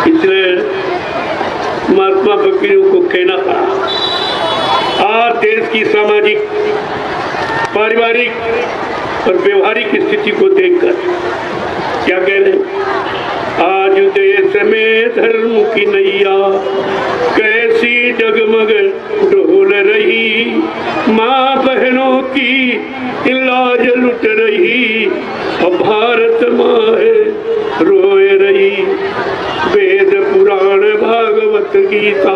इसलिए महात्मा फकीरों को कहना पड़ा। आज देश की सामाजिक, पारिवारिक और व्यवहारिक स्थिति को देखकर क्या कह रहे हैं? आज देश में धर्म की नैया कैसी डगमग डोल रही, माँ बहनों की लाज लुट रही, और भारत माँ है रोए रही। वेद पुराण भागवत गीता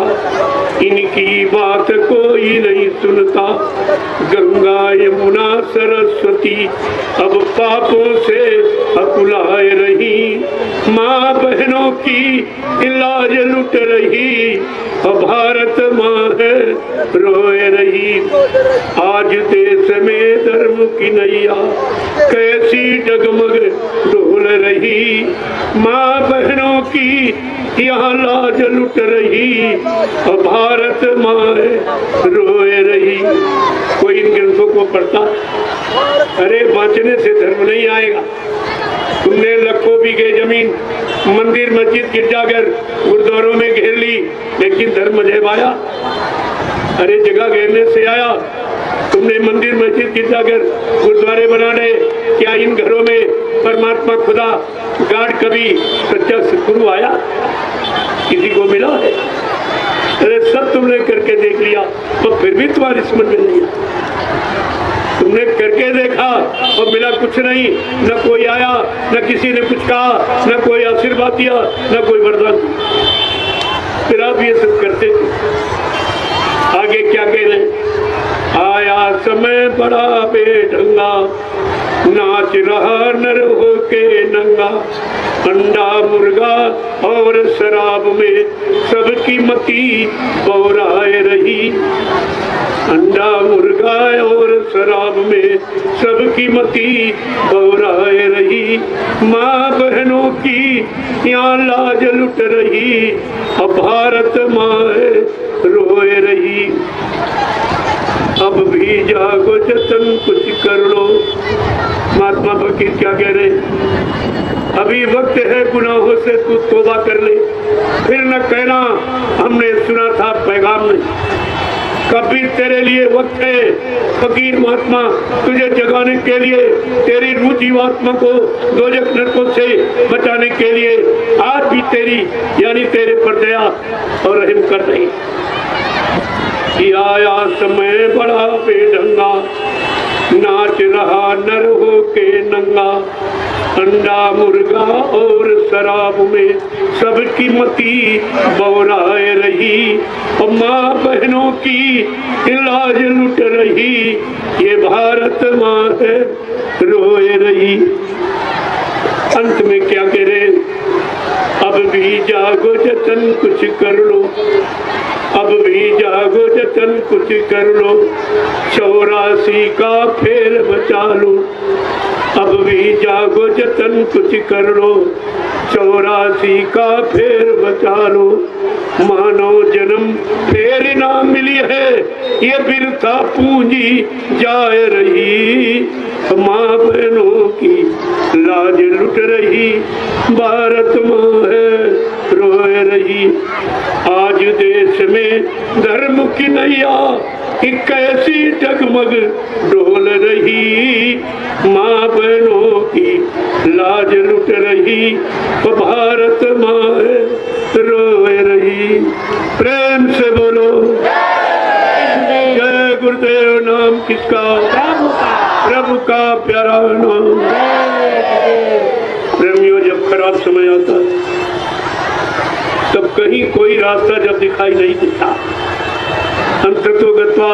इनकी बात कोई नहीं सुनता। गंगा यमुना सरस्वती अब पापों से अकुलाए रही, माँ बहनों की लाज लुट रही, और भारत माँ है रोए रही। आज देश में धर्म की नैया कैसी डगमग डोल रही, माँ बहनों की यहाँ लाज लुट रही, और भारत माँ है रोए रही। कोई इन ग्रंथों को पढ़ता? अरे बांचने से धर्म नहीं आएगा। तुमने लाखों बीघे जमीन, मंदिर, मस्जिद, गिरजाघर, गुरुद्वारों में घेर ली, लेकिन धर्म जय आया? अरे जगह घेरने से आया। तुमने मंदिर, मस्जिद, गिरजाघर, गुरुद्वारे बना ले, क्या इन घरों में परमात्मा खुदा गाड कभी सच्चा सतगुरु आया? किसी को मिला है? अरे सब तुमने करके देख लिया, तो फिर भी तुम्हारी समझ में नहीं आया। तुमने करके देखा और मिला कुछ नहीं, न कोई आया, न किसी ने कुछ कहा, न कोई आशीर्वाद दिया, न कोई वरदान। फिर आप ये सब करते थे। आगे क्या कह रहे हैं? आया समय बड़ा बेढंगा, नाच रहा नर होके नंगा, अंडा मुर्गा और शराब में सबकी मती बौराए रही। अंडा मुर्गा और शराब में सबकी मती बौराए रही, माँ बहनों की यहाँ लाज लुट रही, और भारत माँ है रोए रही। अब भी जागो जतन कुछ कर लो। महात्मा फकीर क्या कह रहे? अभी वक्त है गुनाहों से तू तौबा कर ले, फिर न कहना हमने सुना था पैगाम नहीं। कभी तेरे लिए वक्त है फकीर महात्मा, तुझे जगाने के लिए, तेरी रूह जीवात्मा को दोजख नरकों से बचाने के लिए आज भी तेरी यानी तेरे पर दया और रहम कर रही। आया समय बड़ा बेढंगा, नाच रहा नर होके नंगा, अंडा मुर्गा और शराब में सबकी मती बौराए रही, और माँ बहनों की लाज लुट रही, ये भारत माँ है रोए रही। अंत में क्या कह रहे? अब भी जागो जतन कुछ कर लो, अब भी जागो जतन कुछ कर लो, 84 का फेर बचा लो। अब भी जागो जतन कुछ कर लो, 84 का फेर बचा लो। मानव जन्म फेर ना मिली है, ये बिरथा पूंजी जाए रही, माँ बहनों की लाज लुट रही, भारत माँ है रोए रही। आज देश में धर्म की नैया कैसी डगमग डोल रही, माँ बहनों की लाज लुट रही, तो भारत माँ है रोए रही। प्रेम से बोलो जय गुरुदेव। नाम किसका? प्रभु का प्यारा नाम। प्रेमियों, जब खराब समय आता तब कहीं कोई रास्ता जब दिखाई नहीं देता, अंततो गत्वा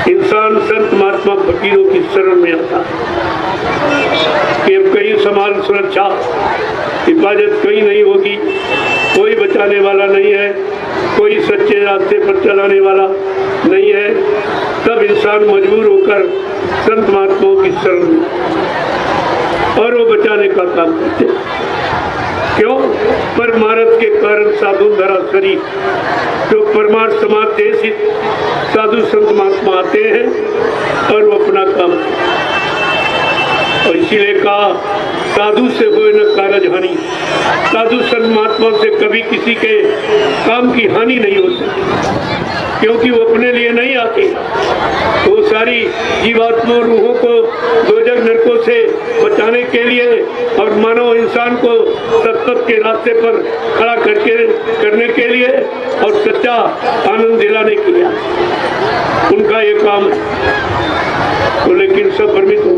इंसान संत महात्मा फकीरों की शरण में आता कि अब कहीं समाज सुरक्षा हिफाजत कहीं नहीं होगी, कोई बचाने वाला नहीं है, कोई सच्चे रास्ते पर चलाने वाला नहीं है। तब इंसान मजबूर होकर संत महात्माओं की शरण में, और वो बचाने का काम करते। क्यों? परमार्थ के कारण साधु धराशरी जो परमार्थ समाज देश साधु संत महात्मा आते हैं और वो अपना काम, और इसीलिए कहा साधु से होए न कारज हानि। साधु संत महात्मा से कभी किसी के काम की हानि नहीं हो सकती, क्योंकि वो अपने लिए नहीं आते। तो सारी जीवात्मा रूहों को दोजख नरकों से बचाने के लिए और मानव इंसान को सत्संग के रास्ते पर खड़ा करने के लिए और सच्चा आनंद दिलाने के लिए उनका ये काम है। तो लेकिन सब भ्रमित हो